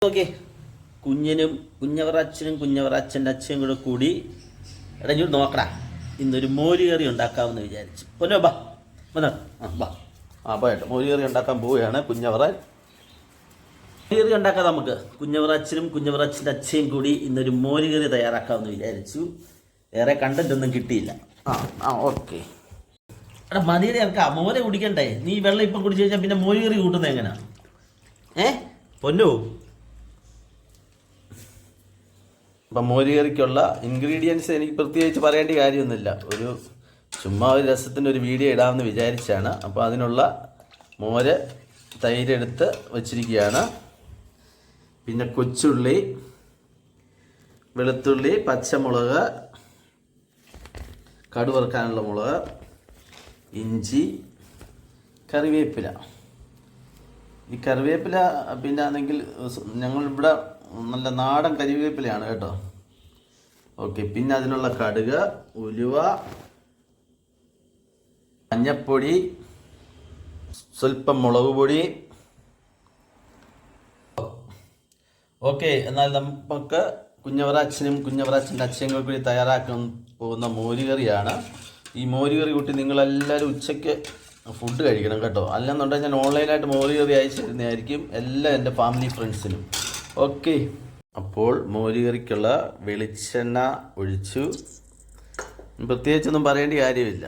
Okay, കുഞ്ഞിനും കുഞ്ഞവറാച്ചൻ്റെ അച്ഛനും കൂടെ കൂടി ഇടഞ്ഞു നോക്കടാ. ഇന്നൊരു മോരുകറി ഉണ്ടാക്കാമെന്ന് വിചാരിച്ചു. പൊന്നോ ബാ വന്നോ. പോയിട്ട് മോരുകറി ഉണ്ടാക്കാൻ പോവുകയാണ് കുഞ്ഞവറാൻ. മോരുകറി ഉണ്ടാക്കാം നമുക്ക്. കുഞ്ഞവറാച്ചൻ്റെ അച്ഛനും കൂടി ഇന്നൊരു മോരുകറി തയ്യാറാക്കാമെന്ന് വിചാരിച്ചു. വേറെ കണ്ടന്റ് ഒന്നും കിട്ടിയില്ല. ഓക്കെ. എടാ മതിയുടെ ഇറക്കാം, മോര കുടിക്കണ്ടേ? നീ വെള്ളം ഇപ്പം കുടിച്ചു കഴിഞ്ഞാൽ പിന്നെ മോരുകറി കൂട്ടുന്നത് എങ്ങനെയാ? പൊന്നോ, അപ്പം മോരുകറിക്കുള്ള ഇൻഗ്രീഡിയൻസ് എനിക്ക് പ്രത്യേകിച്ച് പറയേണ്ട കാര്യമൊന്നുമില്ല. ചുമ്മാ ഒരു രസത്തിൻ്റെ ഒരു വീഡിയോ ഇടാമെന്ന് വിചാരിച്ചാണ്. അപ്പോൾ അതിനുള്ള മോര് തൈരെടുത്ത് വച്ചിരിക്കുകയാണ്. പിന്നെ കൊച്ചുള്ളി, വെളുത്തുള്ളി, പച്ചമുളക്, കടുവറുക്കാനുള്ള മുളക്, ഇഞ്ചി, കറിവേപ്പില. ഈ കറിവേപ്പില പിന്നെ ആണെങ്കിൽ ഞങ്ങളിവിടെ നല്ല നാടൻ കരിവേപ്പിലയാണ് കേട്ടോ. ഓക്കെ. പിന്നെ അതിനുള്ള കടുക്, ഉലുവ, മഞ്ഞപ്പൊടി, സ്വല്പം മുളക് പൊടി. ഓക്കെ. എന്നാൽ നമുക്ക് കുഞ്ഞവറാച്ചൻ്റെ അച്ഛനും കൂടി തയ്യാറാക്കാൻ പോകുന്ന മോരുകറിയാണ്. ഈ മോരുകറി കൂട്ടി നിങ്ങളെല്ലാവരും ഉച്ചയ്ക്ക് ഫുഡ് കഴിക്കണം കേട്ടോ. അല്ലെന്നുണ്ടെങ്കിൽ ഞാൻ ഓൺലൈനായിട്ട് മോരുകറി അയച്ചു തരുന്നതായിരിക്കും എല്ലാ എൻ്റെ ഫാമിലി ഫ്രണ്ട്സിനും. ഓക്കെ. അപ്പോൾ മോരുകറിക്കുള്ള വെളിച്ചെണ്ണ ഒഴിച്ചു. പ്രത്യേകിച്ചൊന്നും പറയേണ്ട കാര്യമില്ല.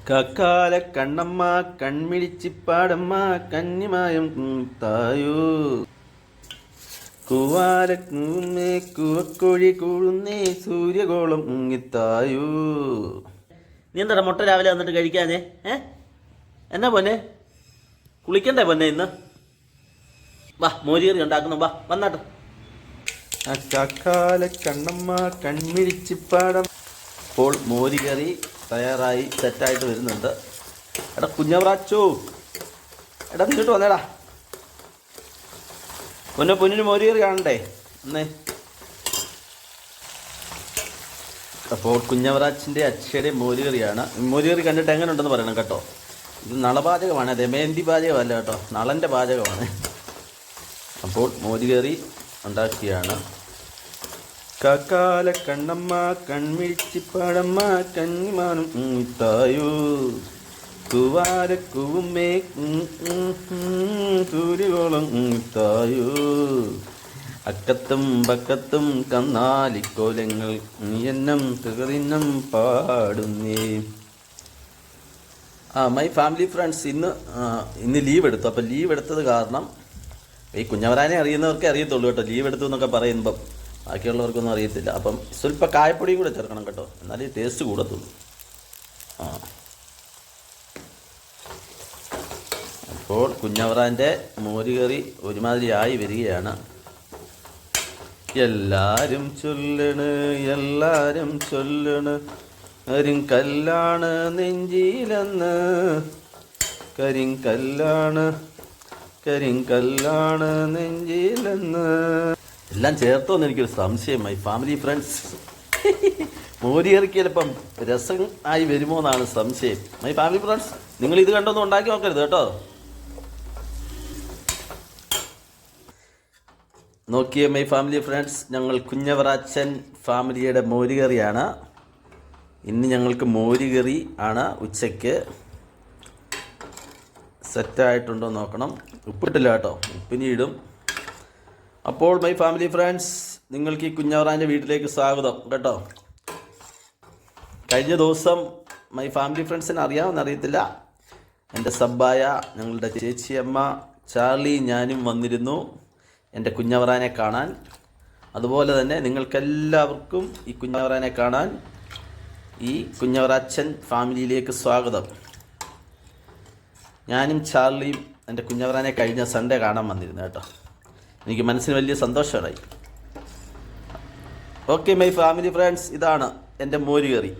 കക്കാല കണ്ണമ്മ കൺമിഴിച്ചിപ്പാടമ്മ കന്നിമായം തായൂ കൂവാല കൂന്നേ കൂവക്കോഴി കൂഴുന്നേ സൂര്യകോളം മുങ്ങിത്തായൂ. നീ എന്താ മുട്ട രാവിലെ വന്നിട്ട് കഴിക്കാനേ? എന്നാ പൊന്നെ, കുളിക്കണ്ടേ പൊന്നെ ഇന്ന്? വാ, മോരുകറി ഉണ്ടാക്കുന്നു. വാ, വന്നാട്ടോ. കക്കാല കണ്ണമ്മ കൺമിഴിച്ചിപ്പാടം. അപ്പോൾ മോരുകറി തയ്യാറായി സെറ്റായിട്ട് വരുന്നുണ്ട്. എടാ കുഞ്ഞവറാച്ചോ, എടാ ഇങ്ങോട്ട് വന്നേടാ. പൊന്നിന് മോരുകറി കാണണ്ടേ എന്നേ. അപ്പോൾ കുഞ്ഞവറാച്ചിൻ്റെ അച്ഛയുടെ മോരുകറിയാണ്. മോരുകറി കണ്ടിട്ട് എങ്ങനെ ഉണ്ടെന്ന് പറയണം കേട്ടോ. ഇത് നളപാചകമാണ്, ദമയന്തി പാചകമല്ല കേട്ടോ, നളൻ്റെ പാചകമാണ്. അപ്പോൾ മോരുകറി ഉണ്ടാക്കിയാണ്. കക്കാല കണ്ണമ്മ കൺമിഴിച്ചിപ്പാടമ്മ കന്നിമാനം തായൂ കുവാര കൂവുമ്മേ സൂര്യകോളം തായൂ അക്കത്തും പക്കത്തും കന്നാലിക്കോലങ്ങൾ നീയെന്നം തകറിന്നം പാടുന്നേ. മൈ ഫാമിലി ഫ്രണ്ട്സ് ഇന്ന് ലീവ് എടുത്തു. അപ്പോൾ ലീവ് എടുത്തത് കാരണം ഈ കുഞ്ഞവരാനെ അറിയുന്നവർക്കേ അറിയത്തുള്ളൂ കേട്ടോ. ലീവ് എടുത്തു എന്നൊക്കെ പറയുമ്പം ബാക്കിയുള്ളവർക്കൊന്നും അറിയത്തില്ല. അപ്പം സ്വല്പം കായപ്പൊടിയും കൂടെ ചേർക്കണം കേട്ടോ, എന്നാലേ ടേസ്റ്റ് കൂടത്തുള്ളൂ. അപ്പോൾ കുഞ്ഞവറാൻ്റെ മോരുകറി ഒരുമാതിരി ആയി വരികയാണ്. എല്ലാരും ചൊല്ലണ് കരിങ്കല്ലാണ് നെഞ്ചിലെന്ന്, കരിങ്കല്ലാണ് നെഞ്ചിലെന്ന്. എല്ലാം ചേർത്തോന്ന് എനിക്കൊരു സംശയം. മൈ ഫാമിലി ഫ്രണ്ട്സ്, മോരുകറിക്ക് ചിലപ്പം രസം ആയി വരുമോ എന്നാണ് സംശയം. മൈ ഫാമിലി ഫ്രണ്ട്സ്, നിങ്ങൾ ഇത് കണ്ടൊന്നും ഉണ്ടാക്കി നോക്കരുത് കേട്ടോ. നോക്കിയേ മൈ ഫാമിലി ഫ്രണ്ട്സ്, ഞങ്ങൾ കുഞ്ഞവറാച്ചൻ ഫാമിലിയുടെ മോരുകറിയാണ്. ഇന്ന് ഞങ്ങൾക്ക് മോരുകറി ആണ് ഉച്ചയ്ക്ക്. സെറ്റായിട്ടുണ്ടോ നോക്കണം. ഉപ്പിട്ടില്ല കേട്ടോ, ഉപ്പിനി ഇടും. അപ്പോൾ മൈ ഫാമിലി ഫ്രണ്ട്സ്, നിങ്ങൾക്ക് ഈ കുഞ്ഞവറാൻ്റെ വീട്ടിലേക്ക് സ്വാഗതം കേട്ടോ. കഴിഞ്ഞ ദിവസം മൈ ഫാമിലി ഫ്രണ്ട്സിന് അറിയാമെന്നറിയത്തില്ല, എൻ്റെ സബ്ബായ ഞങ്ങളുടെ ചേച്ചിയമ്മ ചാർലി ഞാനും വന്നിരുന്നു എൻ്റെ കുഞ്ഞവറാനെ കാണാൻ. അതുപോലെ തന്നെ നിങ്ങൾക്കെല്ലാവർക്കും ഈ കുഞ്ഞവറാനെ കാണാൻ ഈ കുഞ്ഞവറാച്ചൻ ഫാമിലിയിലേക്ക് സ്വാഗതം. ഞാനും ചാർലിയും എൻ്റെ കുഞ്ഞവറാനെ കഴിഞ്ഞ സൺഡേ കാണാൻ വന്നിരുന്നു കേട്ടോ. എനിക്ക് മനസ്സിന് വലിയ സന്തോഷമായി. ഓക്കെ മൈ ഫാമിലി ഫ്രണ്ട്സ്, ഇതാണ് എൻ്റെ മോരുകറി.